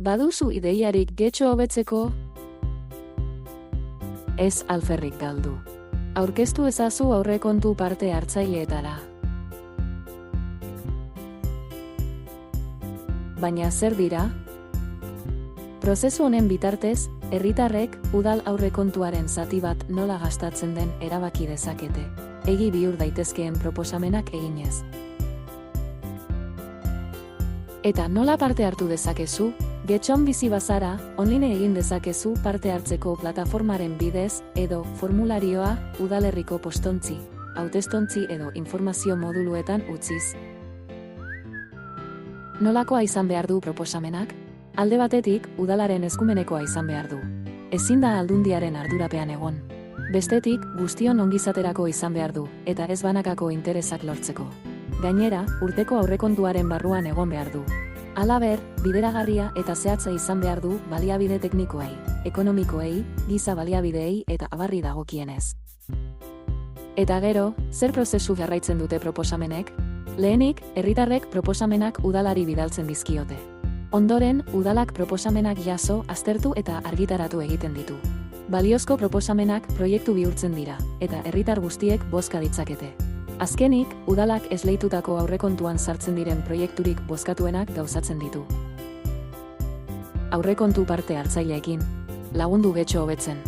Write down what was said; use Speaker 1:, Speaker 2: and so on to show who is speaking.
Speaker 1: Baduzu ideiarik getxo hobetzeko? Ez alferrik galdu. Aurkeztu ezazu aurrekontu parte hartzaileetara. Baina zer dira? Prozesu honen bitartez, herritarrek udal aurrekontuaren zati bat nola gastatzen den erabaki dezakete, egi bihur daitezkeen proposamenak eginez. Eta nola parte hartu dezakezu? Getxon bizi bazara, online egin dezakezu parte hartzeko plataformaren bidez, edo formularioa udalerriko postontzi, hautestontzi edo informazio moduluetan utziz. Nolakoa izan behar du proposamenak? Alde batetik, udalaren eskumenekoa izan behar du. Ezin da aldundiaren ardurapean egon. Bestetik, guztion ongizaterako izan behar du, eta ez banakako interesak lortzeko. Gainera, urteko aurrekontuaren barruan egon behar du. Halaber, bideragarria eta zehatza izan behar du baliabide teknikoei, ekonomikoei, giza baliabideei eta abarri dagokienez. Eta gero, zer prozesu jarraitzen dute proposamenek? Lehenik, herritarrek proposamenak udalari bidaltzen dizkiote. Ondoren, udalak proposamenak jaso, aztertu eta argitaratu egiten ditu. Baliozko proposamenak proiektu bihurtzen dira, eta herritar guztiek bozka ditzakete. Azkenik, udalak esleitutako aurrekontuan sartzen diren proiekturik bozkatuenak gauzatzen ditu. Aurrekontu parte hartzaileekin, lagundu getxo hobetzen.